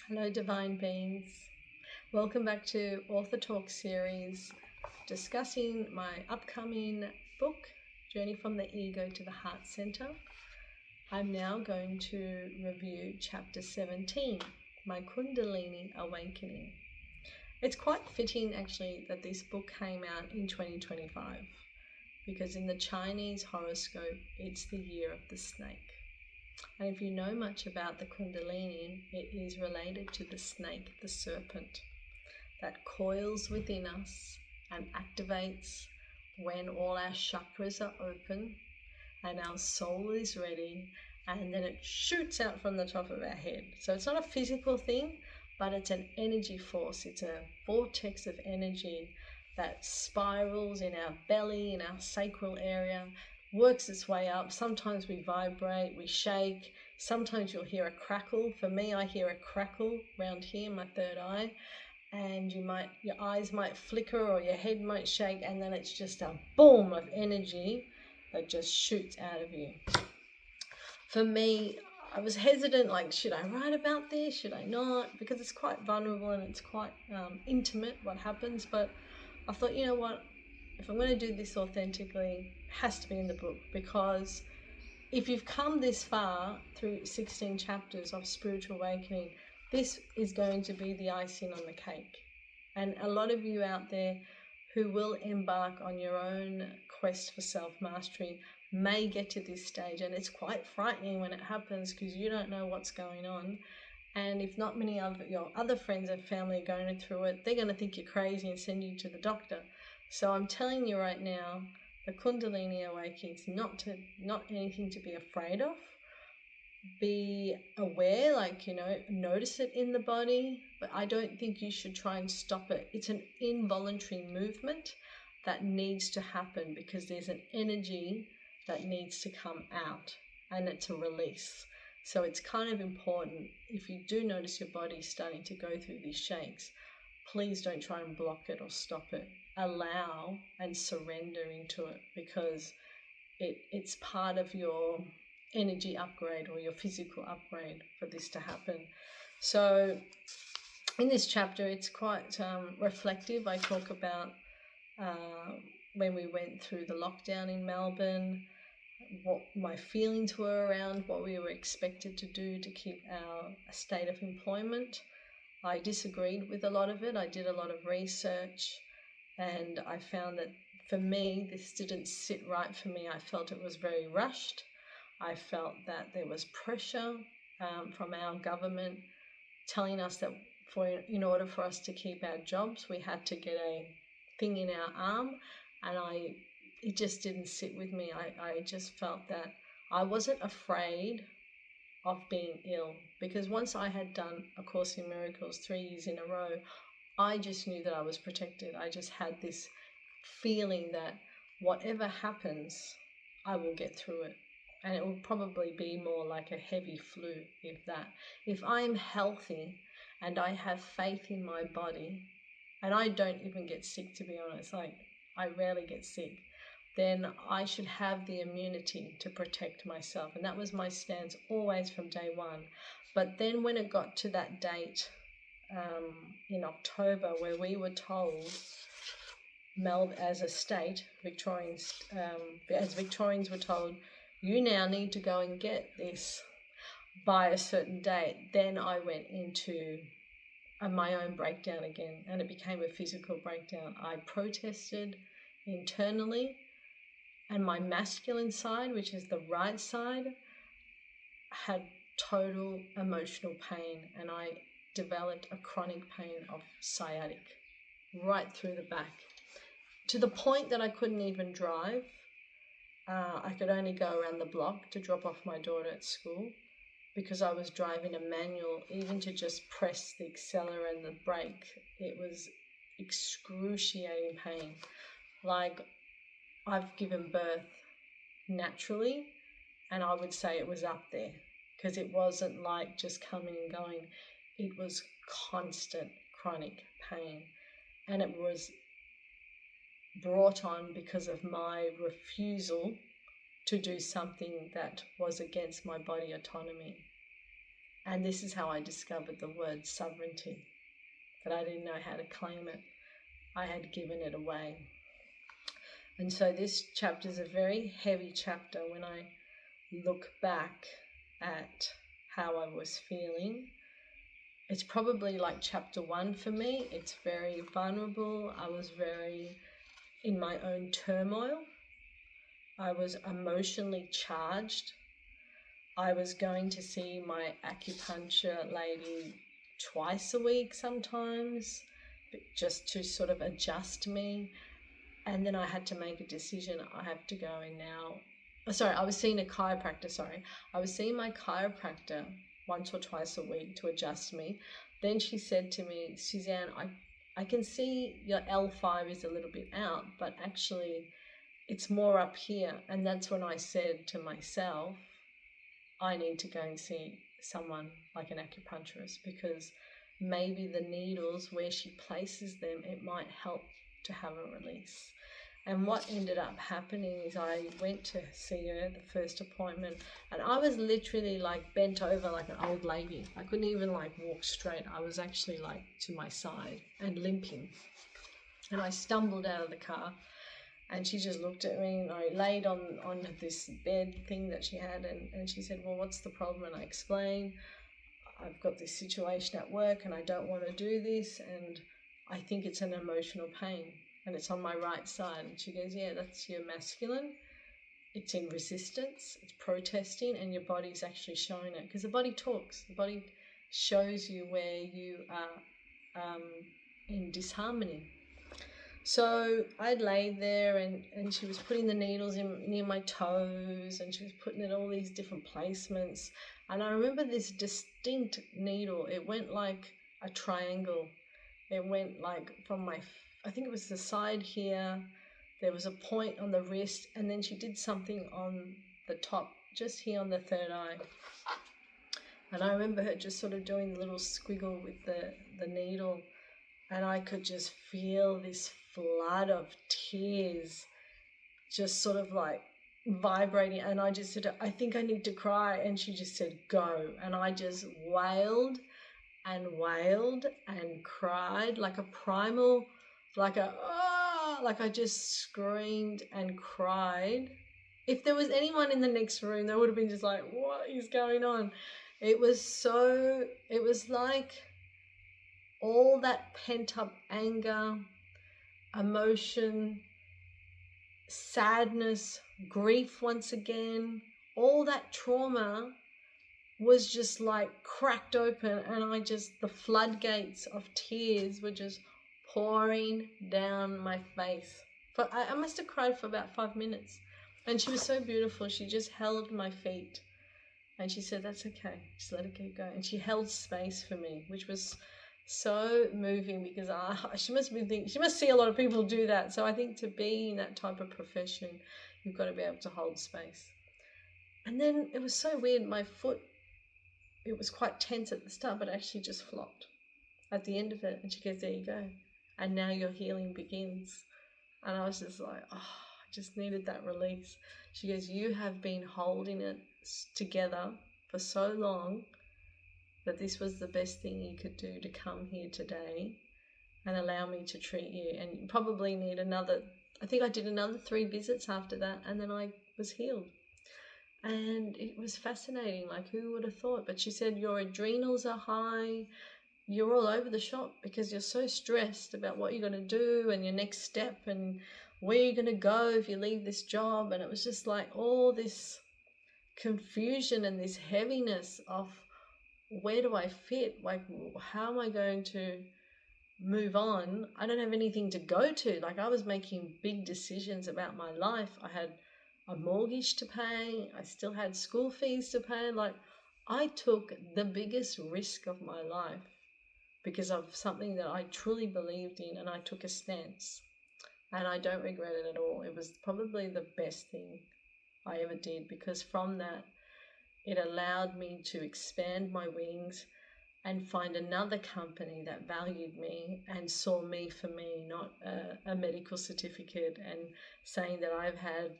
Hello, divine beings. Welcome back to Author Talk series, discussing my upcoming book, Journey from the Ego to the Heart Center. I'm now going to review chapter 17, My Kundalini Awakening. It's quite fitting, actually, that this book came out in 2025, because in the Chinese horoscope, it's the year of the snake. And if you know much about the Kundalini, it is related to the snake, the serpent, that coils within us and activates when all our chakras are open and our soul is ready, and then it shoots out from the top of our head. So it's not a physical thing, but it's an energy force. It's a vortex of energy that spirals in our belly, in our sacral area, works its way up. Sometimes we vibrate, we shake. Sometimes you'll hear a crackle. For me, I hear a crackle around here, my third eye, and your eyes might flicker or your head might shake, and then it's just a boom of energy that just shoots out of you. For me, I was hesitant, like, should I write about this? Should I not? Because it's quite vulnerable and it's quite intimate what happens. But I thought, you know what? If I'm going to do this authentically, it has to be in the book, because if you've come this far through 16 chapters of spiritual awakening, this is going to be the icing on the cake. And a lot of you out there who will embark on your own quest for self-mastery may get to this stage, and it's quite frightening when it happens because you don't know what's going on. And if not many of your other friends and family are going through it, they're going to think you're crazy and send you to the doctor. So I'm telling you right now, the Kundalini awakening is not anything to be afraid of. Be aware, notice it in the body, but I don't think you should try and stop it. It's an involuntary movement that needs to happen because there's an energy that needs to come out, and it's a release. So it's kind of important, if you do notice your body starting to go through these shakes, please don't try and block it or stop it. Allow and surrender into it, because it's part of your energy upgrade or your physical upgrade for this to happen. So in this chapter, it's quite reflective. I talk about when we went through the lockdown in Melbourne, what my feelings were around what we were expected to do to keep our state of employment. I disagreed with a lot of it. I did a lot of research, and I found that for me, this didn't sit right for me. I felt it was very rushed. I felt that there was pressure from our government telling us that in order for us to keep our jobs, we had to get a thing in our arm, and it just didn't sit with me. I just felt that I wasn't afraid of being ill, because once I had done A Course in Miracles 3 years in a row, I just knew that I was protected. I just had this feeling that whatever happens, I will get through it. And it will probably be more like a heavy flu, if that. If I'm healthy and I have faith in my body, and I don't even get sick, to be honest, like I rarely get sick, then I should have the immunity to protect myself. And that was my stance always from day one. But then when it got to that date in October, where we were told, as a state, as Victorians were told, you now need to go and get this by a certain date, then I went into my own breakdown again, and it became a physical breakdown. I protested internally, and my masculine side, which is the right side, had total emotional pain, and I developed a chronic pain of sciatic right through the back, to the point that I couldn't even drive. I could only go around the block to drop off my daughter at school, because I was driving a manual. Even to just press the accelerator and the brake, it was excruciating pain. Like, I've given birth naturally, and I would say it was up there, because it wasn't like just coming and going. It was constant chronic pain, and it was brought on because of my refusal to do something that was against my body autonomy. And this is how I discovered the word sovereignty, but I didn't know how to claim it. I had given it away. And so this chapter is a very heavy chapter when I look back at how I was feeling. It's probably like chapter 1 for me. It's very vulnerable. I was very in my own turmoil. I was emotionally charged. I was going to see my acupuncture lady twice a week sometimes, just to sort of adjust me. And then I had to make a decision. I have to go in now. I was seeing a chiropractor, I was seeing my chiropractor once or twice a week to adjust me. Then she said to me, Suzanne, I can see your L5 is a little bit out, but actually it's more up here. And that's when I said to myself, I need to go and see someone like an acupuncturist, because maybe the needles, where she places them, it might help to have a release. And what ended up happening is I went to see her the first appointment, and I was literally like bent over like an old lady. I couldn't even like walk straight. I was actually like to my side and limping. And I stumbled out of the car, and she just looked at me, and I laid on this bed thing that she had, and she said, well, what's the problem? And I explained, I've got this situation at work and I don't want to do this, and I think it's an emotional pain, and it's on my right side. And she goes, yeah, that's your masculine. It's in resistance, it's protesting, and your body's actually showing it, because the body talks. The body shows you where you are in disharmony. So I laid there, and she was putting the needles in near my toes, and she was putting it all these different placements. And I remember this distinct needle. It went like a triangle. It went like from I think it was the side here. There was a point on the wrist, and then she did something on the top, just here on the third eye. And I remember her just sort of doing the little squiggle with the needle. And I could just feel this flood of tears just sort of like vibrating. And I just said, I think I need to cry. And she just said, go. And I just wailed and cried like a primal, like I just screamed and cried. If there was anyone in the next room, they would have been just like, what is going on? It was like all that pent-up anger, emotion, sadness, grief once again, all that trauma was just like cracked open, and the floodgates of tears were just pouring down my face. But I must have cried for about 5 minutes. And she was so beautiful. She just held my feet and she said, that's okay, just let it keep going. And she held space for me, which was so moving, because she must see a lot of people do that. So I think to be in that type of profession, you've got to be able to hold space. And then it was so weird. My foot, it was quite tense at the start, but actually just flopped at the end of it. And she goes, there you go. And now your healing begins. And I was just like, I just needed that release. She goes, you have been holding it together for so long that this was the best thing you could do, to come here today and allow me to treat you. And you probably need I think I did another 3 visits after that, and then I was healed. And it was fascinating, like who would have thought? But she said, your adrenals are high, you're all over the shop because you're so stressed about what you're going to do and your next step and where you're going to go if you leave this job. And it was just like all this confusion and this heaviness of, where do I fit? Like, how am I going to move on? I don't have anything to go to. Like, I was making big decisions about my life. I had a mortgage to pay. I still had school fees to pay. Like, I took the biggest risk of my life because of something that I truly believed in, and I took a stance. And I don't regret it at all. It was probably the best thing I ever did, because from that, it allowed me to expand my wings and find another company that valued me and saw me for me, not a medical certificate and saying that I've had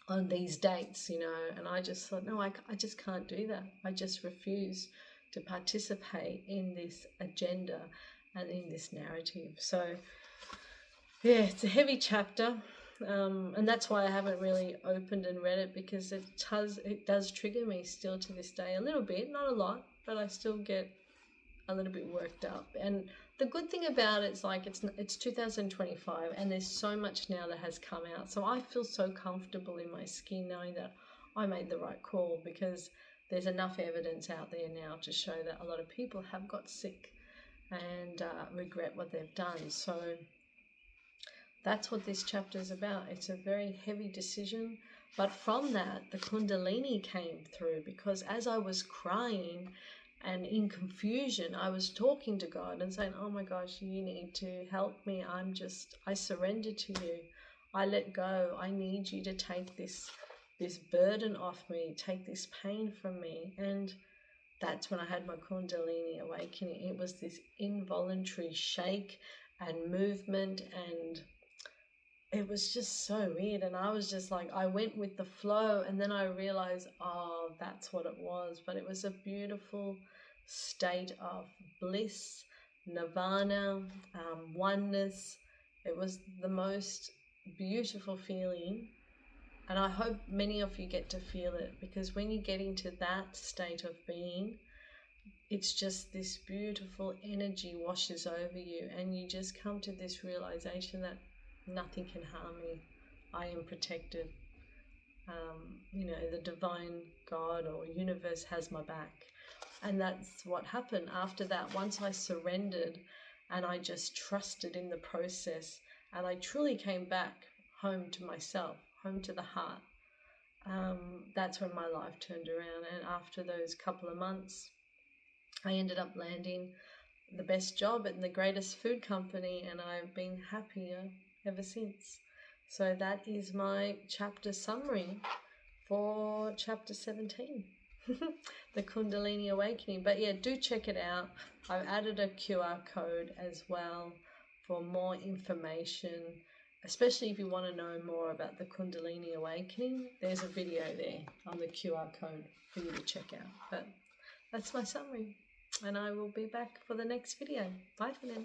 on these dates, And I just thought, no, I just can't do that. I just refuse to participate in this agenda and in this narrative. So yeah, it's a heavy chapter, and that's why I haven't really opened and read it, because it does trigger me still to this day a little bit, not a lot, but I still get a little bit worked up. And the good thing about it is, like, it's 2025 and there's so much now that has come out, so I feel so comfortable in my skin knowing that I made the right call, because there's enough evidence out there now to show that a lot of people have got sick and regret what they've done. So that's what this chapter is about. It's a very heavy decision, but from that the Kundalini came through, because as I was crying and in confusion, I was talking to God and saying, oh my gosh, you need to help me. I surrender to you. I let go. I need you to take this burden off me, take this pain from me. And that's when I had my Kundalini awakening. It was this involuntary shake and movement, and it was just so weird. And I was just like, I went with the flow, and then I realized, oh, that's what it was. But it was a beautiful state of bliss, nirvana, oneness. It was the most beautiful feeling, and I hope many of you get to feel it, because when you get into that state of being, it's just this beautiful energy washes over you, and you just come to this realization that nothing can harm me. I am protected. The divine God or universe has my back. And that's what happened after that. Once I surrendered and I just trusted in the process, and I truly came back home to myself, home to the heart, that's when my life turned around. And after those couple of months, I ended up landing the best job at the greatest food company, and I've been happier ever since. So that is my chapter summary for chapter 17, the Kundalini Awakening. But yeah, do check it out. I've added a QR code as well for more information, especially if you want to know more about the Kundalini Awakening. There's a video there on the QR code for you to check out. But that's my summary, and I will be back for the next video. Bye for now.